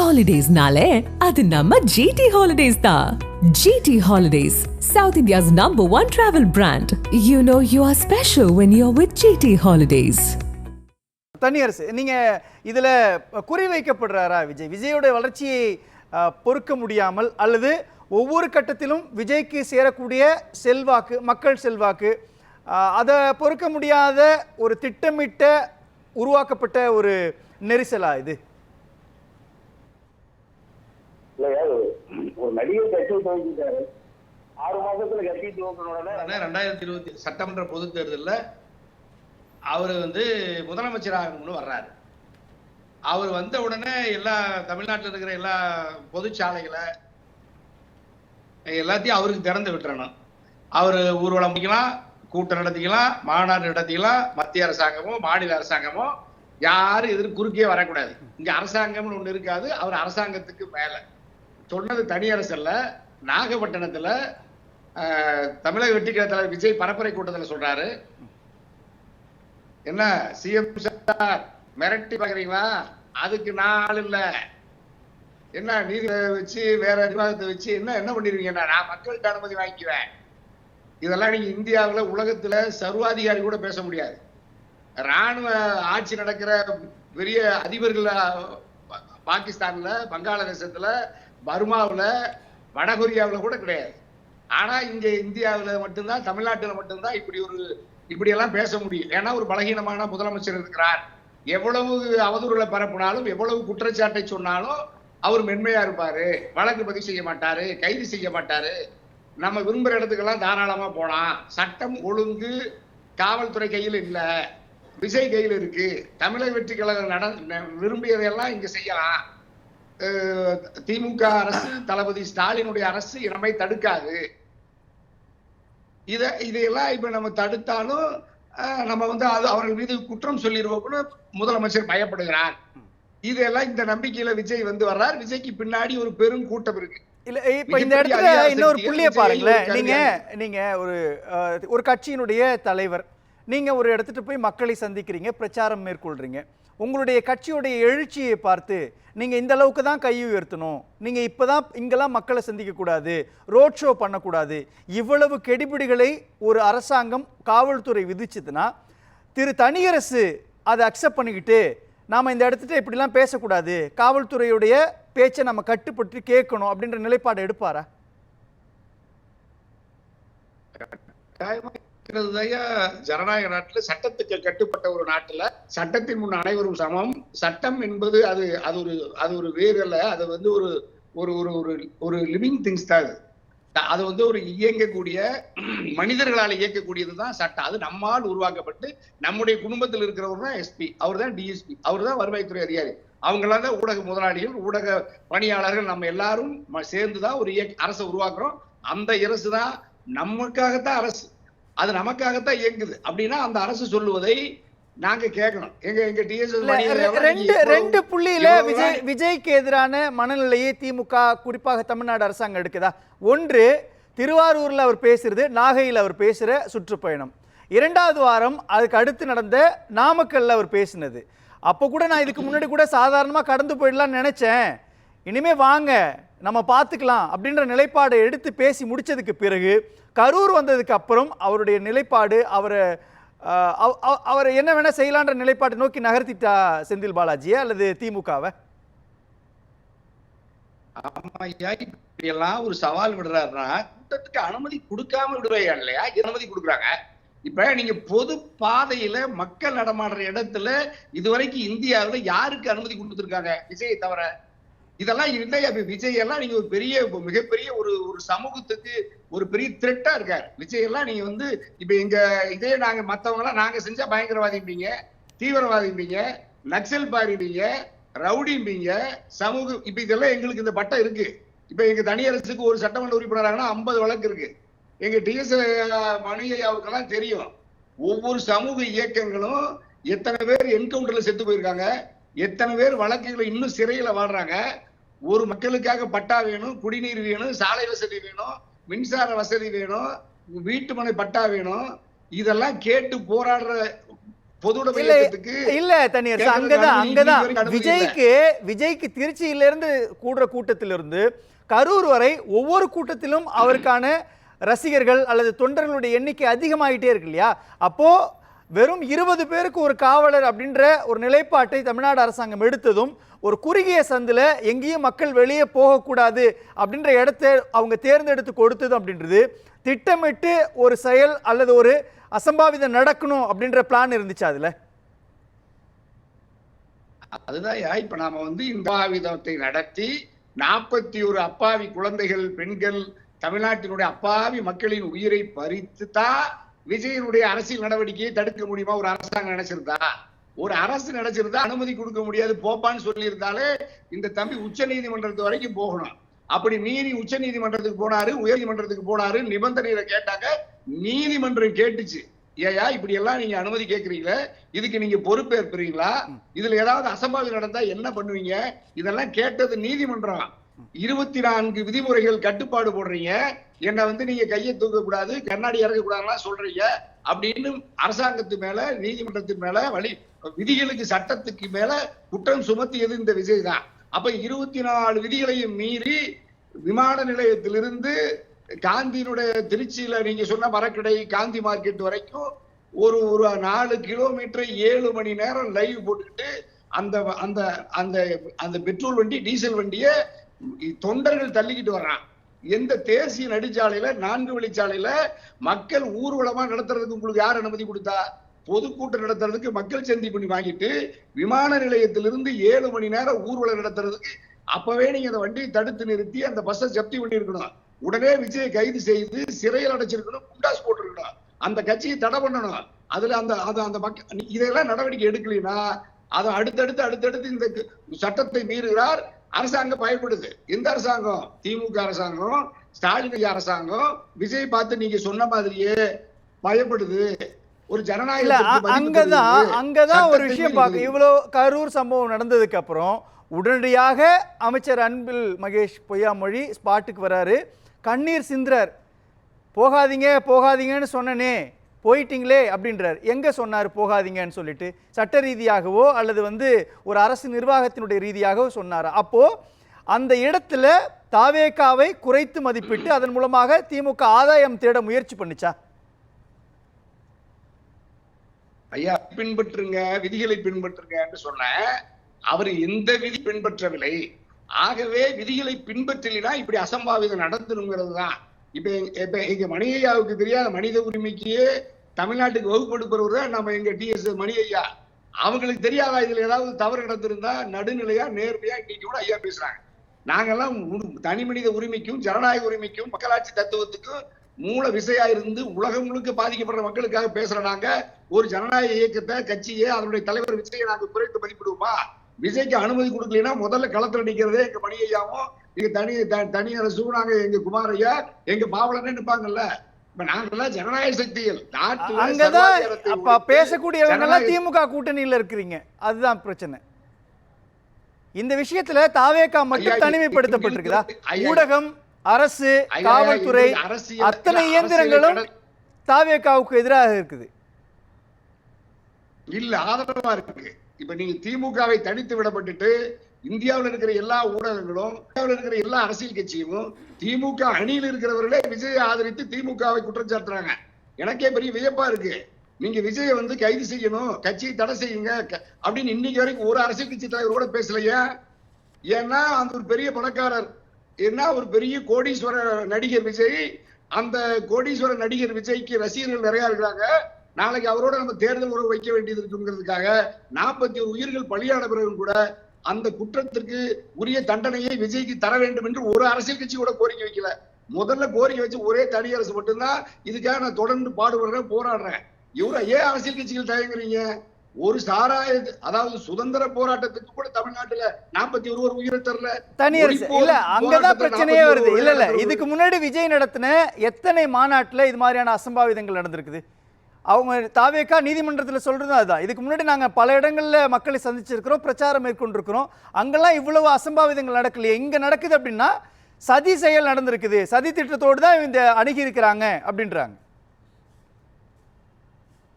Holidays-nale, adu namma GT Holidays da. GT Holidays, South India's #1 travel brand. You know you are special when you're with GT Holidays. தனியரசு, நீங்க இதுல குறிவைக்கப்படுறாரா விஜயோட வளர்ச்சியை பொறுக்க முடியாமல் அல்லது ஒவ்வொரு கட்டத்திலும் விஜய்க்கு சேரக்கூடிய செல்வாக்கு, மக்கள் செல்வாக்கு, அதை பொறுக்க முடியாத ஒரு திட்டமிட்ட உருவாக்கப்பட்ட ஒரு நெரிசலா இது? ஒரு நடிகர் கட்சி துவங்கிட்டாரு, 6 மாசத்துல கட்சி துவங்கினோட 2020 சட்டமன்ற பொது தேர்தலில் அவர் முதலமைச்சர் ஆகணும்னு வர்றாரு. அவர் வந்த உடனே எல்லா தமிழ்நாட்டில் இருக்கிற எல்லா பொதுச்சாலைகளை எல்லாத்தையும் அவருக்கு திறந்து விட்டுறணும். அவர் ஊர்வலம் முடிக்கலாம், கூட்டம் நடத்திக்கலாம், மாநாடு நடத்திக்கலாம். மத்திய அரசாங்கமோ மாநில அரசாங்கமோ யாரும் எதிர்ப்பு குறுக்கே வரக்கூடாது. இங்க அரசாங்கம்னு ஒண்ணு இருக்காது. அவர் அரசாங்கத்துக்கு மேல சொன்னது தனியரசு அல்ல. நாகப்பட்டினத்துல தமிழக வெற்றிக்கழக தலைவர் விஜய் பரப்புரை கூட்டத்தில் சொல்றாரு, என்ன சிஎம் மிரட்டி பாக்குறீங்களா, அதுக்கு நான் ஆள் இல்ல, என்ன நீதி வச்சு வேற நிர்வாகத்தை வச்சு என்ன பண்ணிருவீங்க, நான் மக்கள்கிட்ட அனுமதி வாங்கிக்குவேன். இதெல்லாம் நீங்க இந்தியாவில் உலகத்துல சர்வாதிகாரி கூட பேச முடியாது. ராணுவ ஆட்சி நடக்கிற பெரிய அதிபர்கள் பாகிஸ்தான்ல, வங்காளதேசத்துல, பர்மாவில், வடகொரியாவில் கூட கிடையாது. ஆனா இங்க இந்தியாவில் மட்டும்தான், தமிழ்நாட்டில் மட்டும்தான் இப்படி எல்லாம் பேச முடியும். ஏன்னா ஒரு பலகீனமான முதலமைச்சர் இருக்கிறார். எவ்வளவு அவதூறுகளை பரப்பினாலும், எவ்வளவு குற்றச்சாட்டை சொன்னாலும் அவர் மென்மையா இருப்பாரு, வழக்கு பதிவு செய்ய மாட்டாரு, கைது செய்ய மாட்டாரு. நம்ம விரும்புற இடத்துக்கெல்லாம் தாராளமா போலாம். சட்டம் ஒழுங்கு காவல்துறை கையில் இல்ல, விஜய் கையில் இருக்கு. தமிழக வெற்றி கழகம் விரும்பியதையெல்லாம் இங்க செய்யலாம். திமுக அரசு, தளபதி ஸ்டாலினுடைய அரசு நம்மை தடுக்காது. இதையெல்லாம் இப்ப நம்ம தடுத்தாலும் நம்ம அது அவர்கள் மீது குற்றம் சொல்லிடுவோம்னு முதலமைச்சர் பயப்படுகிறார். இதெல்லாம் இந்த நம்பிக்கையில விஜய் வர்றார். விஜய்க்கு பின்னாடி ஒரு பெரும் கூட்டம் இருக்கு. இல்ல, இப்ப இந்த இடத்துல இன்னொரு புள்ளிய பாருங்களேன். நீங்க ஒரு கட்சியினுடைய தலைவர், நீங்க ஒரு இடத்துக்கு போய் மக்களை சந்திக்கிறீங்க, பிரச்சாரம் மேற்கொள்றீங்க. உங்களுடைய கட்சியுடைய எழுச்சியை பார்த்து நீங்க இந்த அளவுக்கு தான் கை உயர்த்தணும், நீங்க இப்பதான் இங்கெல்லாம் மக்களை சந்திக்க கூடாது, ரோட் ஷோ பண்ணக்கூடாது, இவ்வளவு கெடிபிடிகளை ஒரு அரசாங்கம், காவல்துறை விதிச்சதுன்னா திரு தனியரசு அதை அக்செப்ட் பண்ணிக்கிட்டு நாம இந்த இடத்துல இப்படிலாம் பேசக்கூடாது, காவல்துறையுடைய பேச்சை நம்ம கட்டுப்பட்டு கேட்கணும் அப்படின்ற நிலைப்பாடு எடுப்பாரா? ஜனநாயக நாட்டுல, சட்டத்துக்கு கட்டுப்பட்ட ஒரு நாட்டுல சட்டத்தின் முன் அனைவரும் சமம். சட்டம் என்பது அது ஒரு வேறு அல்ல. அது ஒரு லிவிங் திங்ஸ் தான். அது ஒரு இயங்கக்கூடிய, மனிதர்களால் இயக்கக்கூடியதுதான் சட்டம். அது நம்மால் உருவாக்கப்பட்டு நம்முடைய குடும்பத்தில் இருக்கிறவர் தான் எஸ்பி, அவர் தான் டிஎஸ்பி, அவர் தான் வருவாய்த்துறை அதிகாரி, அவங்களாம் தான் ஊடக முதலாளிகள், ஊடக பணியாளர்கள். நம்ம எல்லாரும் சேர்ந்துதான் ஒரு அரசை உருவாக்குறோம். அந்த அரசு தான் நமக்காகத்தான் அரசு, அது நமக்காகத்தான் இயங்குது. அப்படின்னா அந்த அரசு சொல்லுவதை நாங்க கேட்கணும். ரெண்டு புள்ளியில விஜய்க்கு எதிரான மனநிலையை திமுக, குறிப்பாக தமிழ்நாடு அரசாங்கம் எடுக்குதா? ஒன்று, திருவாரூர்ல அவர் பேசுறது, நாகையில் அவர் பேசுற சுற்றுப்பயணம். 2வது வாரம் அதுக்கு அடுத்து நடந்த நாமக்கல்ல அவர் பேசினது. அப்போ கூட நான் இதுக்கு முன்னாடி கூட சாதாரணமா கடந்து போயிடலாம்னு நினைச்சேன், இனிமே வாங்க நம்ம பார்த்துக்கலாம் அப்படின்ற நிலைப்பாடை எடுத்து பேசி முடிச்சதுக்கு பிறகு கரூர் வந்ததுக்கு அப்புறம் அவருடைய நிலைப்பாடு, அவர் என்ன வேணா செய்யலான்ற நிலைப்பாட்டை நோக்கி நகர்த்திட்டா செந்தில் பாலாஜியா அல்லது திமுகவை? இப்படியெல்லாம் ஒரு சவால் விடுறாருன்னா கூட்டத்துக்கு அனுமதி கொடுக்காம விடுவாங்க இல்லையா? அனுமதி கொடுக்குறாங்க. இப்ப நீங்க பொது பாதையில மக்கள் நடமாடுற இடத்துல இதுவரைக்கும் இந்தியாவில் யாருக்கு அனுமதி கொடுத்துருக்காங்க? விஜயை தவிர. இதெல்லாம் இல்லையா? விஜய் எல்லாம் நீங்க ஒரு பெரிய, மிகப்பெரிய ஒரு சமூகத்துக்கு ஒரு பெரிய த்ரெட்டா இருக்காரு. விஜய் எல்லாம் நீங்க இப்ப இதே நாங்க மத்தவங்க எல்லாம் நாங்க செஞ்சா பயங்கரவாதிம்பீங்க, தீவிரவாதிம்பீங்க, நக்சல் பாரிம்பீங்க, ரவுடிம்பீங்க, சமூக, இப்ப இதெல்லாம் எங்களுக்கு இந்த பட்டம் இருக்கு. இப்ப எங்க தனியரசுக்கு ஒரு சட்டமன்ற உறுப்பினராங்கன்னா 50 வழக்கு இருக்கு. எங்க டிஎஸ் மணியாவுக்கெல்லாம் தெரியும். ஒவ்வொரு சமூக இயக்கங்களும் எத்தனை பேர் என்கவுண்டர்ல செத்து போயிருக்காங்க, எத்தனை பேர் வழக்குகளை இன்னும் சிறையில வாழ்றாங்க. ஒரு மக்களுக்காக பட்டா வேணும், குடிநீர் வேணும், சாலை வசதி வேணும், மின்சார வசதி வேணும், வீட்டு மனை பட்டா வேணும். இதெல்லாம் கேட்டு பொதுவுடைமை இயக்கத்துக்கு இல்ல தனியரசு அங்கதான் விஜய்க்கு திருச்சியில இருந்து கூடுற கூட்டத்திலிருந்து கரூர் வரை ஒவ்வொரு கூட்டத்திலும் அவருக்கான ரசிகர்கள் அல்லது தொண்டர்களுடைய எண்ணிக்கை அதிகமாயிட்டே இருக்கு இல்லையா? அப்போ வெறும் 20 பேருக்கு ஒரு காவலர் அப்படின்ற ஒரு நிலைப்பாட்டை தமிழ்நாடு அரசாங்கம் எடுத்ததும் ஒரு குறுகிய சந்தில எங்கேயும் மக்கள் வெளியே போகக்கூடாது அப்படின்ற இடத்தை அவங்க தேர்ந்தெடுத்து கொடுத்தது அப்படின்றது திட்டமிட்டு ஒரு செயல் அல்லது ஒரு அசம்பாவிதம் நடக்கணும் அப்படின்ற பிளான் இருந்துச்சு அதுல. அதுதான் இப்ப நாம இந்த அசம்பாவிதத்தை நடத்தி 41 அப்பாவி குழந்தைகள் பெண்கள் தமிழ்நாட்டினுடைய அப்பாவி மக்களின் உயிரை பறித்து தான் விஜயனுடைய அரசியல் நடவடிக்கையை தடுக்க முடியுமா? ஒரு அரசாங்கம் நினைச்சிருந்தா, ஒரு அரசு நினைச்சிருந்தா அனுமதி கொடுக்க முடியாது போப்பான்னு சொல்லி இருந்தாலே இந்த தம்பி உச்ச நீதிமன்றத்து வரைக்கும் போகணும். அப்படி மீறி உச்ச நீதிமன்றத்துக்கு போனாரு, உயர் நீதிமன்றத்துக்கு போனாரு, நிபந்தனைகளை கேட்டாங்க, நீதிமன்றம் கேட்டுச்சு, ஏயா இப்படி எல்லாம் நீங்க அனுமதி கேட்கறீங்களா, இதுக்கு நீங்க பொறுப்பேற்பீங்களா, இதுல ஏதாவது அசம்பாவிதம் நடந்தா என்ன பண்ணுவீங்க, இதெல்லாம் கேட்டது நீதிமன்றம். 24 விதிமுறைகள் கட்டுப்பாடு போடுறீங்க, என்ன நீங்க கையை தூக்க கூடாது, கண்ணாடி இறக்க கூடாதுலாம் சொல்றீங்க அப்படின்னு அரசாங்கத்து மேல நீதிமன்றத்தின் மேல விதிகளுக்கு சட்டத்துக்கு மேல குற்றம் சுமத்தியது இந்த விஜய் தான். அப்ப 24 விதிகளையும் மீறி விமான நிலையத்திலிருந்து காந்தியினுடைய திருச்சியில நீங்க சொன்ன மரக்கடை காந்தி மார்க்கெட் வரைக்கும் ஒரு 4 கிலோமீட்டர் 7 மணி நேரம் லைவ் போட்டுக்கிட்டு அந்த அந்த அந்த அந்த பெட்ரோல் வண்டி டீசல் வண்டிய தொண்டர்கள் தள்ளிக்கிட்டு வர்றான். எந்த தேசிய நெடுஞ்சாலையில 4 வழிச்சாலையில மக்கள் ஊர்வலமா நடத்துறதுக்கு உங்களுக்கு யார் அனுமதி கொடுத்தா? பொதுக்கூட்டம் நடத்துறதுக்கு மக்கள் சந்தி பண்ணி வாங்கிட்டு விமான நிலையத்திலிருந்து 7 மணி நேரம் ஊர்வலம் நடத்துறதுக்கு அப்பவே நீங்க அந்த வண்டியை தடுத்து நிறுத்தி அந்த பஸ்ஸை ஜப்தி பண்ணி இருக்கணும். உடனே விஜயை கைது செய்து சிறையில் அடைச்சிருக்கணும், குண்டாஸ் போட்டிருக்கணும், அந்த கட்சியை தடை பண்ணணும். அதுல அந்த மக்கள் இதெல்லாம் நடவடிக்கை எடுக்கலைன்னா அதை அடுத்தடுத்து இந்த சட்டத்தை மீறுகிறார் அரசாங்கம் பயப்படுது. எந்த அரசாங்கம்? திமுக அரசாங்கம், ஸ்டாலின் அரசாங்கம் விஜய் பார்த்து நீங்க சொன்ன மாதிரியே பயப்படுது. ஒரு ஜனநாயக அங்கதான் ஒரு விஷயம் பார்க்க, இவ்வளவு கரூர் சம்பவம் நடந்ததுக்கு அப்புறம் உடனடியாக அமைச்சர் அன்பில் மகேஷ் பொய்யாமொழி ஸ்பாட்டுக்கு வராரு, கண்ணீர் சிந்துறார். போகாதீங்கன்னு சொன்னனே போயிட்டீங்களே அப்படின்றார். எங்க சொன்னார் போகாதீங்கன்னு சொல்லிட்டு? சட்ட ரீதியாகவோ அல்லது ஒரு அரசு நிர்வாகத்தினுடைய ரீதியாகவோ சொன்னாரா? அப்போ அந்த இடத்துல தாவேகாவை குறைத்து மதிப்பிட்டு அதன் மூலமாக திமுக ஆதாயம் தேட முயற்சி பண்ணுச்சா? ஐயா பின்பற்றுங்க, விதிகளை பின்பற்றுங்க என்று சொன்ன அவர் எந்த விதி பின்பற்றவில்லை. ஆகவே விதிகளை பின்பற்றலினா இப்படி அசம்பாவிதம் நடந்துருங்கிறது தான். இப்ப எங்க மணி ஐயாவுக்கு தெரியாத மனித உரிமைக்கு தமிழ்நாட்டுக்கு வகுப்படுப்பவர் தான் நம்ம எங்க டிஎஸ் மணி ஐயா. அவங்களுக்கு தெரியாதா இதுல ஏதாவது தவறு நடந்திருந்தா நடுநிலையா நேர்மையா இன்னைக்கு கூட ஐயா பேசுறாங்க. நாங்கெல்லாம் தனி மனித உரிமைக்கும் ஜனநாயக உரிமைக்கும் மக்களாட்சி தத்துவத்துக்கும் மூல விசையா இருந்து உலகம் முழுக்க பாதிக்கப்படுற மக்களுக்காக பேசுற நாங்க ஒரு ஜனநாயக இயக்கத்தை கட்சியை அதனுடைய தலைவர் விஜயை நாங்க குறைத்து மதிப்பிடுவோமா? விஜய்க்கு அனுமதி கொடுக்கலன்னா முதல்ல களத்துல நிக்கிறதே எங்க மணி ஐயாவும் எங்க தனி அரசும் நாங்க எங்க குமார் ஐயா எங்க பாவலன்னு நிற்பாங்கல்ல. நாங்கெல்லாம் ஜனநாயக சக்திகள் அப்ப பேசக்கூடியவங்க எல்லாம் திமுக கூட்டணியில இருக்கிறீங்க, அதுதான் பிரச்சனை. இந்த விஷயத்துல தாவேகா மட்டும் தனிமைப்படுத்தப்பட்டிருக்குதா? ஊடகம், அரசு, காவல்துறை அத்தனை இயந்திரங்களும் தாவேகாவுக்கு எதிராக இருக்குது இல்ல, ஆதரவா இருக்கு. இப்ப நீங்க திமுகவை தனித்து விடப்பட்டுட்டு இந்தியாவில் இருக்கிற எல்லா ஊடகங்களும் இருக்கிற எல்லா அரசியல் கட்சியும் திமுக அணியில் இருக்கிறவர்களே விஜயை ஆதரித்து திமுகவை குற்றம் சாட்டுறாங்க. எனக்கே பெரிய வியப்பா இருக்கு. நீங்க விஜயை கைது செய்யணும், கட்சியை தடை செய்யுங்க அப்படின்னு இன்னைக்கு வரைக்கும் ஒரு அரசியல் கட்சி தலைவர் கூட பேசலையா? ஏன்னா அந்த ஒரு பெரிய பணக்காரர், என்ன ஒரு பெரிய கோடீஸ்வர நடிகர் விஜய். அந்த கோடீஸ்வர நடிகர் விஜய்க்கு ரசிகர்கள் நிறைய இருக்கிறாங்க. நாளைக்கு அவரோட நம்ம தேர்தல் உறவு வைக்க வேண்டியது இருக்குங்கிறதுக்காக 41 உயிர்கள் பலியான பிறகு கூட அந்த குற்றத்திற்கு உரிய தண்டனையை விஜய்க்கு தர வேண்டும் என்று ஒரு அரசியல் கட்சி கூட கோரிக்கை வைக்கல. முதல்ல கோரிக்கை வச்சு ஒரே தனி அரசு மட்டும்தான். இதுக்காக நான் தொடர்ந்து பாடுபடுறேன், போராடுறேன். இவரை ஏன் அரசியல் கட்சிகள் தயங்குறீங்க? ஒரு சாராய அதாவது சுதந்திர போராட்டத்துக்கு கூட தமிழ்நாட்டுல 41 உயிரை தரல. தனி அரசு இல்ல, அங்கதான் பிரச்சனையே வருது. இல்ல இதுக்கு முன்னாடி விஜய் நடத்தின எத்தனை மாநாட்டுல இது மாதிரியான அசம்பாவிதங்கள் நடந்திருக்குது? அவங்க தாவேகா நீதிமன்றத்தில் சொல்றது அதுதான். இதுக்கு முன்னாடி நாங்கள் பல இடங்கள்ல மக்களை சந்திச்சிருக்கிறோம், பிரச்சாரம் மேற்கொண்டிருக்கிறோம், அங்கெல்லாம் இவ்வளவு அசம்பாவிதங்கள் நடக்கலையே. இங்க நடக்குது அப்படின்னா சதி செயல் நடந்திருக்குது, சதி திட்டத்தோடு தான் இந்த அணுகி இருக்கிறாங்க அப்படின்றாங்க.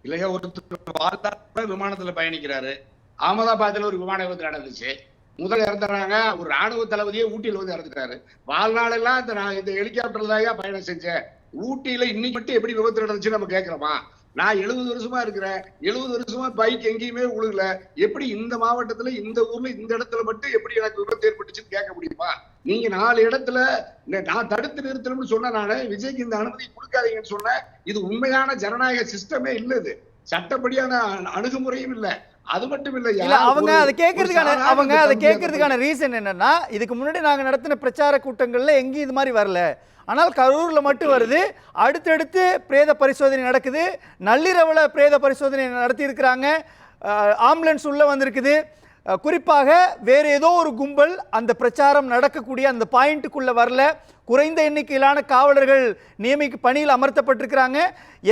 இல்லையா? ஒருத்தர் விமானத்துல பயணிக்கிறாரு. அகமதாபாத்ல ஒரு விமான விபத்து நடந்துச்சு. முதல்ல இறந்துறாங்க. ஒரு ராணுவ தளபதியே ஊட்டியில வந்து இறந்துட்டாரு. வாழ்நாளெல்லாம் இந்த ஹெலிகாப்டர்ல தான் பயணம் செஞ்சேன். ஊட்டியில இன்னைக்கு மட்டும் எப்படி விபத்து நடந்துச்சுன்னு நம்ம கேட்கிறோமா? நான் 70 வருஷமா இருக்கிறேன். 70 வருஷமா பைக் எங்கேயுமே உழுகல. எப்படி இந்த மாவட்டத்துல, இந்த ஊர்ல, இந்த இடத்துல மட்டும் எப்படி எனக்கு விபத்து ஏற்பட்டுச்சுன்னு கேட்க முடியுமா? நீங்க 4 இடத்துல நான் தடுத்து நிறுத்தணும்னு சொன்ன, நானு விஜய்க்கு இந்த அனுமதி கொடுக்காதீங்கன்னு சொன்னேன். இது உண்மையான ஜனநாயக சிஸ்டமே இல்ல. இது சட்டப்படியான அணுகுமுறையும் இல்ல. அது மட்டும் இல்ல, அவங்க அதை கேட்கறதுக்கான ரீசன் என்னன்னா, இதுக்கு முன்னாடி நாங்க நடத்தின பிரச்சார கூட்டங்கள்ல எங்கேயும் இது மாதிரி வரல. ஆனால் கரூர்ல மட்டும் வருது. அடுத்தடுத்து பிரேத பரிசோதனை நடக்குது. நள்ளிரவுல பிரேத பரிசோதனை நடத்தி இருக்கிறாங்க. ஆம்புலன்ஸ் உள்ள வந்திருக்குது. குறிப்பாக வேற ஏதோ ஒரு கும்பல் அந்த பிரச்சாரம் நடக்கக்கூடிய அந்த பாயிண்ட்டுக்குள்ள வரல. குறைந்த எண்ணிக்கையிலான காவலர்கள் பணியில் அமர்த்தப்பட்டிருக்கிறாங்க.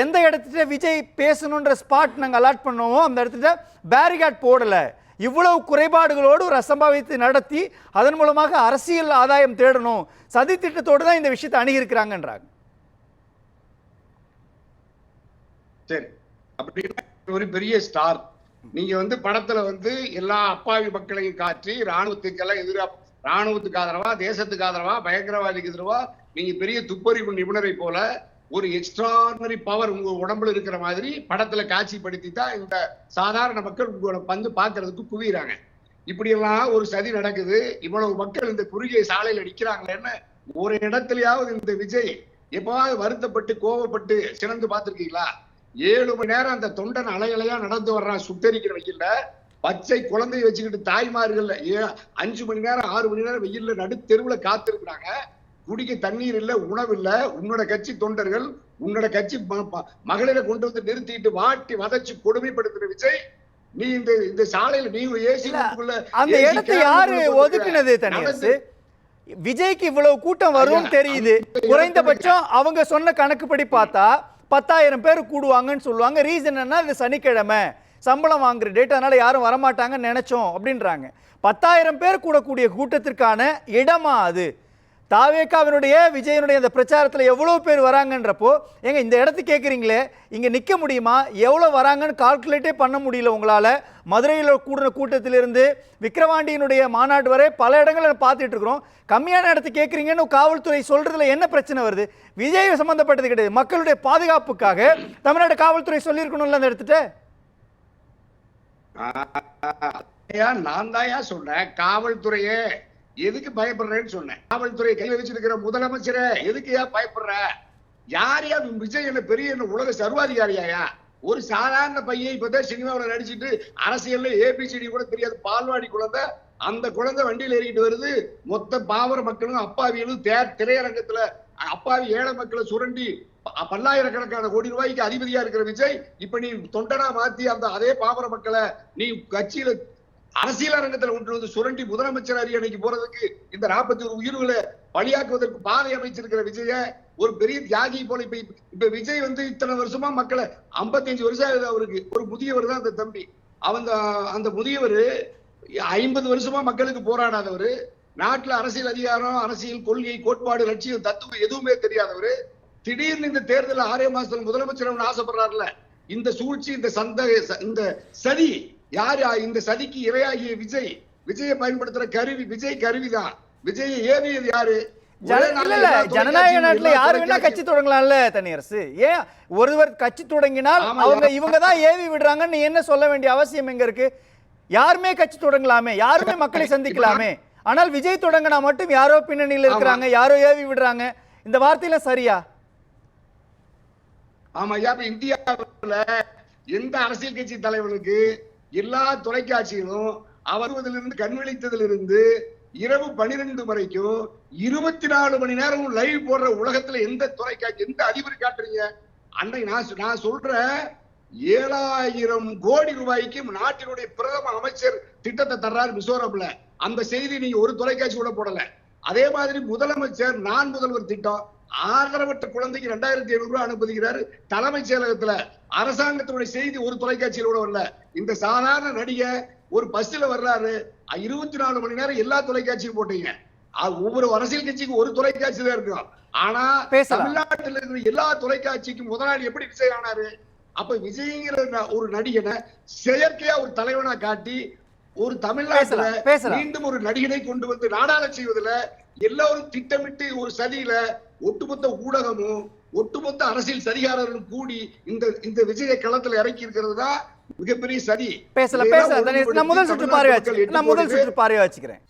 எந்த இடத்துல விஜய் பேசணுன்ற ஸ்பாட் நாங்கள் அலாட் பண்ணோமோ அந்த இடத்துல பேரிகார்ட் போடலை. இவ்வளவு குறைபாடுகளோடு ஒரு அசம்பாவிதத்தை நடத்தி அதன் மூலமாக அரசியல் ஆதாயம் தேடணும் சதி திட்டத்தோடு தான் இந்த விஷயத்தை அணுகியிருக்கிறாங்கன்றாங்க. சரி, அப்படி ஒரு பெரிய ஸ்டார் நீங்க படத்துல எல்லா அப்பாவி மக்களையும் காட்டி ராணுவத்துக்கெல்லாம் எதிராக, ராணுவத்துக்கு ஆதரவா, தேசத்துக்கு ஆதரவா, பயங்கரவாதிக்கு எதிரவா நீங்க பெரிய துப்பறிவு நிபுணரை போல ஒரு எக்ஸ்ட்ரானரி பவர் உங்க உடம்புல இருக்கிற மாதிரி படத்துல காட்சிப்படுத்தி தான் இந்த சாதாரண மக்கள் உங்களை பாக்குறதுக்கு குவிறாங்க. இப்படி எல்லாம் ஒரு சதி நடக்குது. இவ்வளவு மக்கள் இந்த குறுகிய சாலையில நிக்கிறாங்களேன்னு ஒரு இடத்துலயாவது இந்த விஜய் எப்பாவது வருத்தப்பட்டு கோவப்பட்டு சிறந்து பார்த்திருக்கீங்களா? 7 மணி நேரம் அந்த தொண்டன் அலையலையா நடந்து வர்றான். சுட்டரிக்கிற வெயில்ல பச்சை குழந்தைய வச்சுக்கிட்டு தாய்மார்கள் 5 மணி நேரம் 6 மணி நேரம் வெயில்ல நடு தெருவுல காத்திருக்கிறாங்க. குடிக்க தண்ணீர் இல்ல, உணவு இல்ல. உன்னோட கட்சி தொண்டர்கள், உன்னோட கட்சி மகளிரை கொண்டு வந்து நிறுத்திட்டு வாட்டி வதச்சு கொடுமைப்படுத்துற விஜய், நீ இந்த சாலையில நீ அந்த இடத்தை யாரு ஒதுக்குனது? தனியார் விஜய்க்கு இவ்வளவு கூட்டம் வரும் தெரியுது. குறைந்தபட்சம் அவங்க சொன்ன கணக்குப்படி பார்த்தா 10,000 பேர் கூடுவாங்கன்னு சொல்லுவாங்க. ரீசன் என்ன? இது சனிக்கிழமை சம்பளம் வாங்குற டேட், அதனால யாரும் வரமாட்டாங்கன்னு நினைச்சோம் அப்படின்றாங்க. 10,000 பேர் கூடக்கூடிய கூட்டத்திற்கான இடமா அது? தாவேக்காவினுடைய விஜயனுடைய அந்த பிரச்சாரத்தில் எவ்வளோ பேர் வராங்கன்றப்போ ஏங்க இந்த இடத்துக்கு கேட்குறீங்களே, இங்கே நிற்க முடியுமா? எவ்வளோ வராங்கன்னு கால்குலேட்டே பண்ண முடியல உங்களால். மதுரையில் கூடின கூட்டத்திலிருந்து விக்கிரவாண்டியினுடைய மாநாடு வரை பல இடங்களில் பார்த்துட்டு இருக்கிறோம். கம்மியான இடத்துக்கு கேட்குறீங்கன்னு காவல்துறை சொல்கிறதுல என்ன பிரச்சனை வருது? விஜய் சம்மந்தப்பட்டது கிடையாது. மக்களுடைய பாதுகாப்புக்காக தமிழ்நாடு காவல்துறை சொல்லியிருக்கணும்ல அந்த இடத்துட்ட. நான் தான் சொன்னேன், காவல்துறையே எதுக்கு பயப்படுறேன்னு சொன்னேன். காவல்துறை கையில வச்சிருக்கிற முதலமைச்சரை எதுக்கு பயப்படுற? யாரையா விஜய் என்ன பெரிய உலக சர்வாதிகாரியா? ஒரு சாதாரண பையன் இப்பதான் சினிமாவில் நடிச்சுட்டு அரசியல்ல ஏபிசிடி கூட தெரியாது பால்வாடி குழந்தை, அந்த குழந்தை வண்டியில ஏறிக்கிட்டு வருது. மொத்த பாவர மக்களும் அப்பாவிகளும் திரையரங்கத்துல அப்பாவி ஏழை மக்களை சுரண்டி பல்லாயிரக்கணக்கான கோடி ரூபாய்க்கு அதிபதியா இருக்கிற விஜய் இப்ப நீ தொண்டனா மாத்தி அந்த அதே பாவர மக்களை நீ கட்சியில அரசியல் அரங்கத்தில் ஒன்று சுரண்டி முதலமைச்சர் அரியணைக்கு போறதுக்கு இந்த 41 உயிர்களை பலியாக்குவதற்கு பாதை அமைச்சிருக்கிற விஜய ஒரு பெரிய தியாகி போல இப்ப விஜய் இத்தனை வருஷமா மக்களை 55 வருஷம் ஆகுது அவருக்கு. ஒரு முதியவர் தான் அந்த தம்பி. அந்த முதியவர் 50 வருஷமா மக்களுக்கு போராடாதவர், நாட்டுல அரசியல் அதிகாரம், அரசியல் கொள்கை, கோட்பாடு, லட்சியம், தத்துவம் எதுவுமே தெரியாதவர். திடீர்னு இந்த தேர்தல் 6 மாசத்துல முதலமைச்சர் ஆசைப்படுறாருல. இந்த சூழ்ச்சி, இந்த சதி யாரு? இந்த சதிக்கு இரையாகிய விஜயை பயன்படுத்துற கருவி விஜய் கருவிதான். விஜயை ஏவியது யாரு? ஜனநாயக நாட்டுல யாரு வேணா கட்சி தொடங்கலாம்ல தனியரசு. ஏன் ஒருவர் கட்சி தொடங்கினால் இவங்க தான் ஏவி விடுறாங்கன்னு என்ன சொல்ல வேண்டிய அவசியம் எங்க இருக்கு? யாருமே கட்சி தொடங்கலாமே, யாருமே மக்களை சந்திக்கலாமே. ஆனால் விஜய் தொடங்கினா மட்டும் யாரோ பின்னணியில் இருக்கிறாங்க, யாரோ ஏவி விடுறாங்க. இந்த வார்த்தையில சரியா? ஆமா, இந்தியாவில் எந்த அரசியல் கட்சி தலைவனுக்கு எல்லா தொலைக்காட்சிகளும் வருவதிலிருந்து கண்விழித்ததிலிருந்து இரவு 12 வரைக்கும் 24 மணி நேரமும் லைவ் போடுற உலகத்துல எந்த தொலைக்காட்சி, எந்த அதிபர் காட்டுறீங்க? அன்றைக்கு நான் சொல்றேன், 7,000 கோடி ரூபாய்க்கு நாட்டினுடைய பிரதம அமைச்சர் திட்டத்தை தர்றாரு மிசோரம்ல. அந்த செய்தி நீங்க ஒரு தொலைக்காட்சி கூட போடல. அதே மாதிரி முதலமைச்சர் நான் முதல்வர் திட்டம், ஆதரவற்ற குழந்தைக்கு 2,500 ரூபாய் அனுப்புகிறாரு தலைமைச் செயலகத்துல. அரசாங்கத்தினுடைய செய்தி ஒரு தொலைக்காட்சியில கூட வரல. இந்த சாதாரண நடிகை ஒரு பஸ்ல வர்றாரு, 24 மணி நேரம் எல்லா தொலைக்காட்சியும் போட்டீங்க. ஒவ்வொரு அரசியல் கட்சிக்கும் ஒரு தொலைக்காட்சி தான் இருக்கும். ஆனா தமிழ்நாட்டில் இருக்கிற எல்லா தொலைக்காட்சிக்கும் முதலாளி எப்படி விஜய் ஆனாரு? அப்ப விஜய்ங்கிற ஒரு நடிகனை செயற்கையா ஒரு தலைவனா காட்டி ஒரு தமிழ்நாட்டுல மீண்டும் ஒரு நடிகனை கொண்டு வந்து நாடாள செய்வதில் எல்லாரும் திட்டமிட்டு ஒரு சதியில ஒட்டுமொத்த ஊடகமும் ஒட்டுமொத்த அரசியல் சதிகாரர்களும் கூடி இந்த விஜய களத்துல இறக்கி இருக்கிறது தான் மிகப்பெரிய சதி. பேசல நான் முதல் சுற்று பார்வை வச்சுக்கிறேன்.